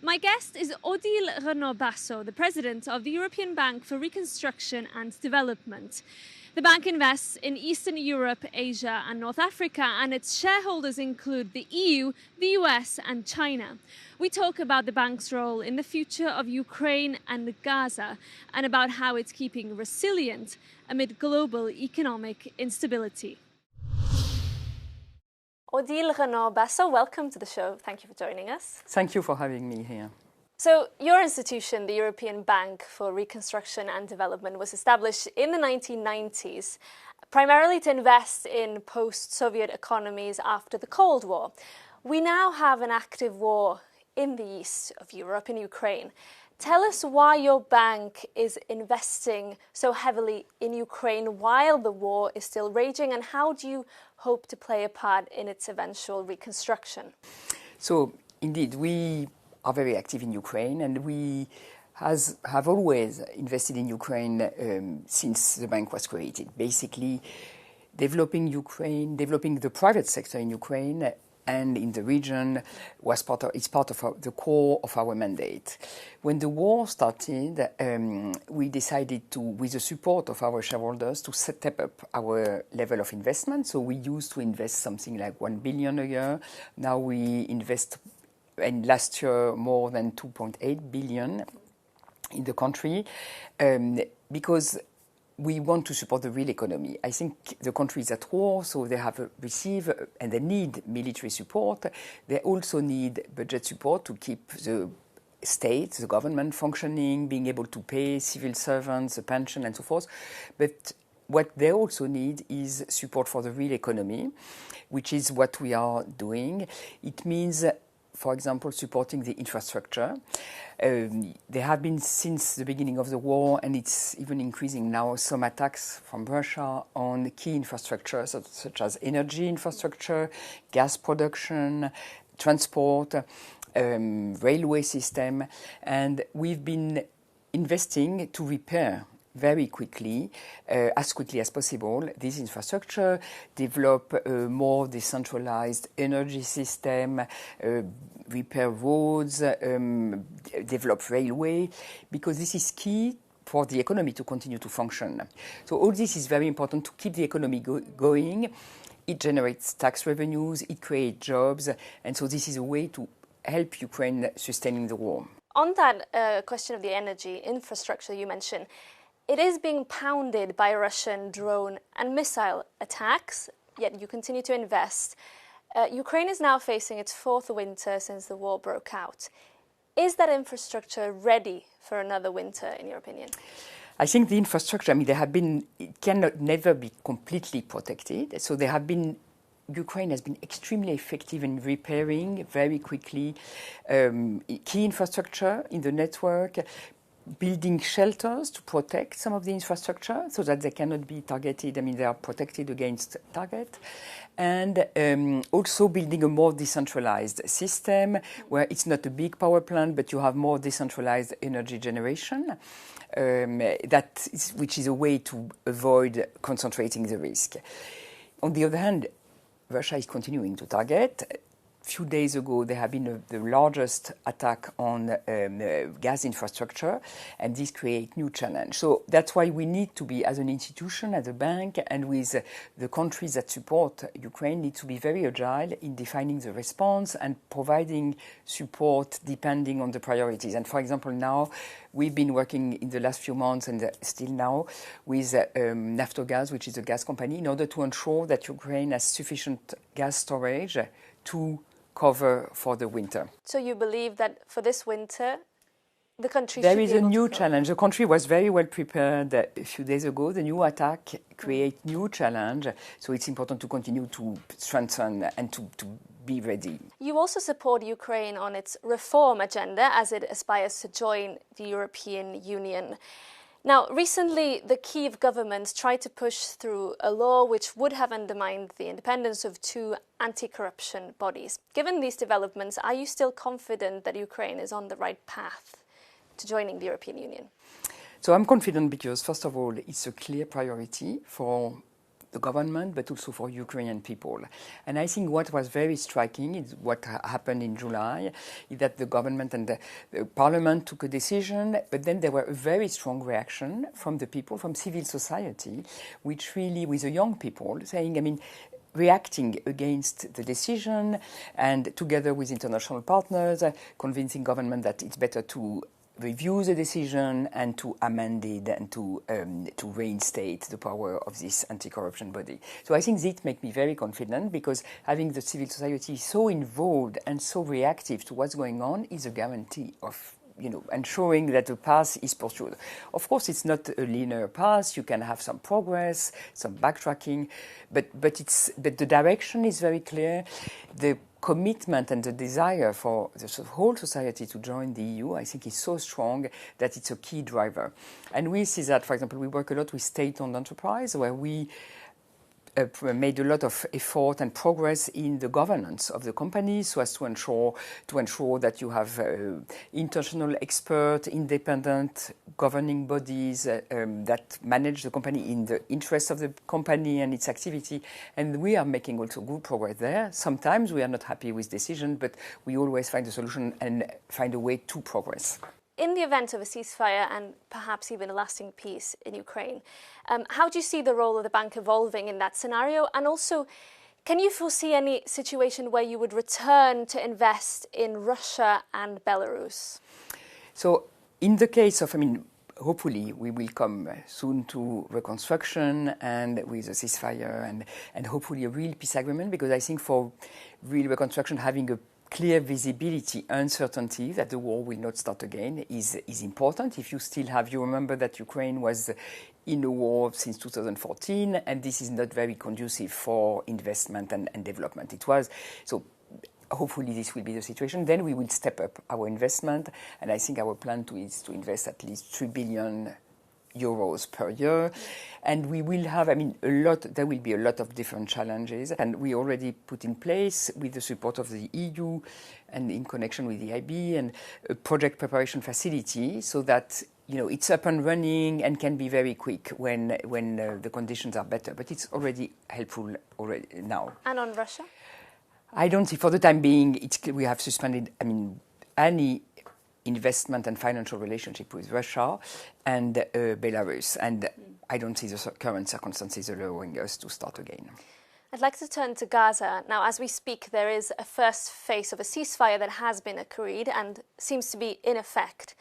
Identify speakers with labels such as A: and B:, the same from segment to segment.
A: My guest is Oudil Reno-Bاسو, the president of the European Bank for Reconstruction and Development. The bank invests in Eastern Europe, Asia and North Africa, and its shareholders include the EU, the US and China. We talk about the bank's role in the future of Ukraine and Gaza, and about how it's keeping resilient amid global economic instability. Oudil Reno-Bاسو, welcome to the show. Thank you for joining us.
B: Thank you for having me here.
A: So your institution, the European Bank for Reconstruction and Development, was established in the 1990s, primarily to invest in post-Soviet economies after the Cold War. We now have an active war in the east of Europe, in Ukraine. Tell us why your bank is investing so heavily in Ukraine while the war is still raging, and how do you hope to play a part in its eventual reconstruction?
B: So, indeed, we are very active in Ukraine, and we have always invested in Ukraine since the bank was created. Basically, developing Ukraine, developing the private sector in Ukraine and in the region is part of the core of our mandate. When the war started, we decided to, with the support of our shareholders, to step up our level of investment. So we used to invest something like 1 billion a year. Now we invest, and last year, more than 2.8 billion in the country, because we want to support the real economy. I think the country is at war, so they have received and they need military support. They also need budget support to keep the state, the government functioning, being able to pay civil servants, the pension and so forth. But what they also need is support for the real economy, which is what we are doing. It means, for example, supporting the infrastructure. There have been, since the beginning of the war, and it's even increasing now, some attacks from Russia on key infrastructure, such as energy infrastructure, gas production, transport, railway system. And we've been investing to repair very quickly, as quickly as possible, this infrastructure, develop a more decentralized energy system, repair roads, develop railway, because this is key for the economy to continue to function. So all this is very important to keep the economy going. It generates tax revenues, it creates jobs, and so this is a way to help Ukraine sustaining the war.
A: On that question of the energy infrastructure you mentioned, it is being pounded by Russian drone and missile attacks, yet you continue to invest. Ukraine is now facing its fourth winter since the war broke out. Is that infrastructure ready for another winter, in your opinion?
B: I think the infrastructure, it cannot never be completely protected. So Ukraine has been extremely effective in repairing very quickly key infrastructure in the network, building shelters to protect some of the infrastructure so that they cannot be targeted. They are protected against target. And also building a more decentralized system where it's not a big power plant, but you have more decentralized energy generation, which is a way to avoid concentrating the risk. On the other hand, Russia is continuing to target. A few days ago, there have been the largest attack on gas infrastructure, and this creates new challenge. So that's why we need to be, as an institution, as a bank, and with the countries that support Ukraine, need to be very agile in defining the response and providing support depending on the priorities. And for example, now we've been working in the last few months and still now with Naftogaz, which is a gas company, in order to ensure that Ukraine has sufficient gas storage to cover for the winter.
A: So you believe that for this winter, the country
B: there is a new challenge. The country was very well prepared a few days ago. The new attack creates new challenge. So it's important to continue to strengthen and to be ready.
A: You also support Ukraine on its reform agenda as it aspires to join the European Union. Now, recently, the Kyiv government tried to push through a law which would have undermined the independence of two anti-corruption bodies. Given these developments, are you still confident that Ukraine is on the right path to joining the European Union?
B: So I'm confident because, first of all, it's a clear priority for the government, but also for Ukrainian people. And I think what was very striking is what happened in July, is that the government and the parliament took a decision, but then there were a very strong reaction from the people, from civil society, which really, with the young people, saying, I mean, reacting against the decision and together with international partners, convincing government that it's better to review the decision and to amend it and to reinstate the power of this anti-corruption body. So I think this makes me very confident, because having the civil society so involved and so reactive to what's going on is a guarantee of, you know, ensuring that the path is pursued. Of course, it's not a linear path. You can have some progress, some backtracking, but the direction is very clear. The commitment and the desire for the whole society to join the EU, I think, is so strong that it's a key driver. And we see that, for example, we work a lot with state-owned enterprise, where we made a lot of effort and progress in the governance of the companies, so as to ensure that you have international expert, independent governing bodies that manage the company in the interest of the company and its activity. And we are making also good progress there. Sometimes we are not happy with decision, but we always find a solution and find a way to progress.
A: In the event of a ceasefire and perhaps even a lasting peace in Ukraine, how do you see the role of the bank evolving in that scenario? And also, can you foresee any situation where you would return to invest in Russia and Belarus?
B: So in the case of, I mean, hopefully we will come soon to reconstruction and with a ceasefire and hopefully a real peace agreement, because I think for real reconstruction, having a clear visibility, uncertainty that the war will not start again is important. If you still have, you remember that Ukraine was in a war since 2014, and this is not very conducive for investment and development. It was, so hopefully this will be the situation. Then we will step up our investment, and I think our plan is to invest at least 3 billion euros per year. And we will have, I mean, there will be a lot of different challenges, and we already put in place, with the support of the EU and in connection with the IB, and a project preparation facility, so that, you know, it's up and running and can be very quick when the conditions are better. But it's already helpful already now.
A: And on Russia?
B: I don't see, for the time being, we have suspended, I mean, any investment and financial relationship with Russia and Belarus. And I don't see the current circumstances allowing us to start again.
A: I'd like to turn to Gaza. Now, as we speak, there is a first phase of a ceasefire that has been agreed and seems to be in effect.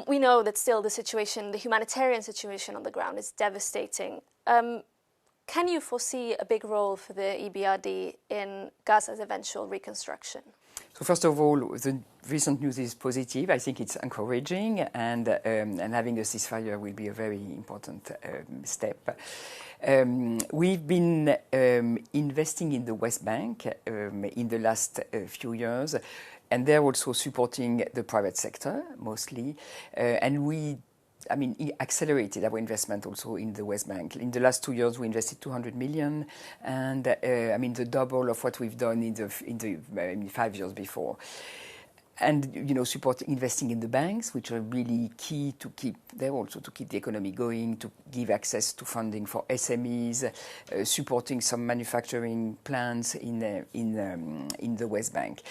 A: We know that still the humanitarian situation on the ground is devastating. Can you foresee a big role for the EBRD in Gaza's eventual reconstruction?
B: So first of all, the recent news is positive. I think it's encouraging, and having a ceasefire will be a very important step. We've been investing in the West Bank in the last few years, and they're also supporting the private sector mostly, and we accelerated our investment also in the West Bank. In the last 2 years, we invested 200 million, and the double of what we've done in the 5 years before. And, you know, investing in the banks, which are really key to keep the economy going, to give access to funding for SMEs, supporting some manufacturing plants in the West Bank.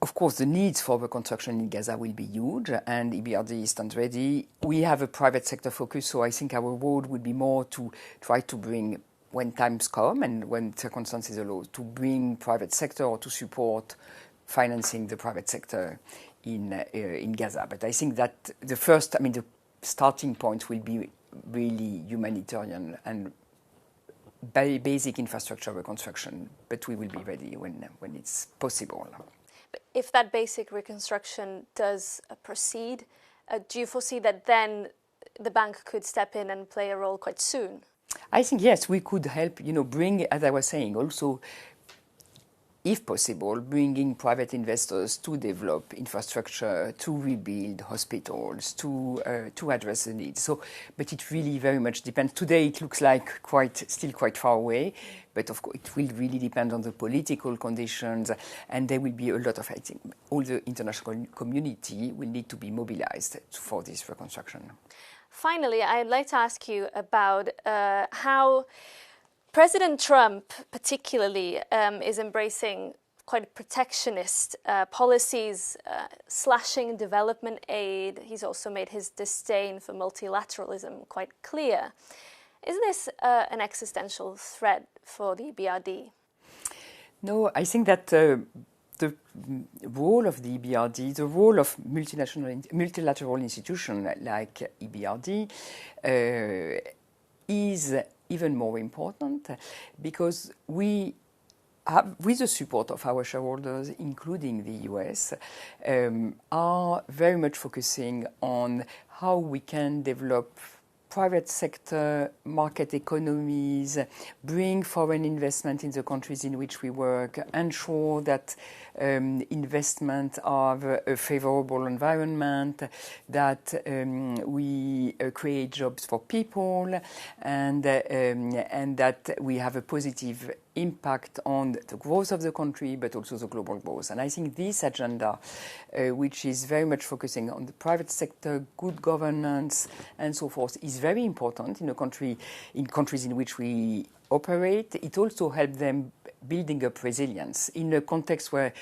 B: Of course, the needs for reconstruction in Gaza will be huge, and EBRD stands ready. We have a private sector focus, so I think our role would be more to try to bring, when times come and when circumstances allow, to bring private sector or to support financing the private sector in Gaza. But I think that the starting point will be really humanitarian and basic infrastructure reconstruction, but we will be ready when it's possible.
A: If that basic reconstruction does proceed, do you foresee that then the bank could step in and play a role quite soon?
B: I think, yes, we could help, bring, as I was saying, also, if possible, bringing private investors to develop infrastructure, to rebuild hospitals, to address the needs. So, but it really very much depends. Today it looks like still quite far away, but of course it will really depend on the political conditions, and there will be a lot of, I think, all the international community will need to be mobilized for this reconstruction.
A: Finally, I'd like to ask you about how President Trump particularly is embracing quite protectionist policies, slashing development aid. He's also made his disdain for multilateralism quite clear. Is this an existential threat for the EBRD?
B: No, I think that the role of the EBRD, the role of multilateral institutions like EBRD is even more important because we have, with the support of our shareholders, including the US, are very much focusing on how we can develop private sector, market economies, bring foreign investment in the countries in which we work, ensure that investment have a favorable environment, that we create jobs for people, and that we have a positive impact on the growth of the country, but also the global growth. And I think this agenda, which is very much focusing on the private sector, good governance, and so forth, is very important in countries in which we operate. It also helps them building up resilience in a context where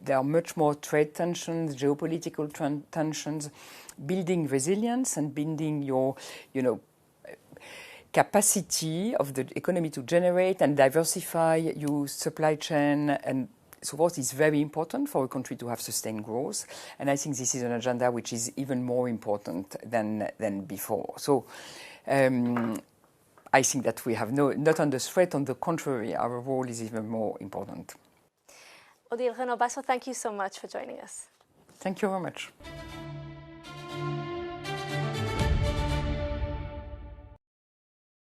B: there are much more trade tensions, geopolitical tensions. Building resilience and building your, capacity of the economy to generate and diversify your supply chain and so forth is very important for a country to have sustained growth. And I think this is an agenda which is even more important than before. So I think that we have not under threat. On the contrary, our role is even more important.
A: Oudil, Reno-Bاسو, thank you so much for joining us.
B: Thank you very much.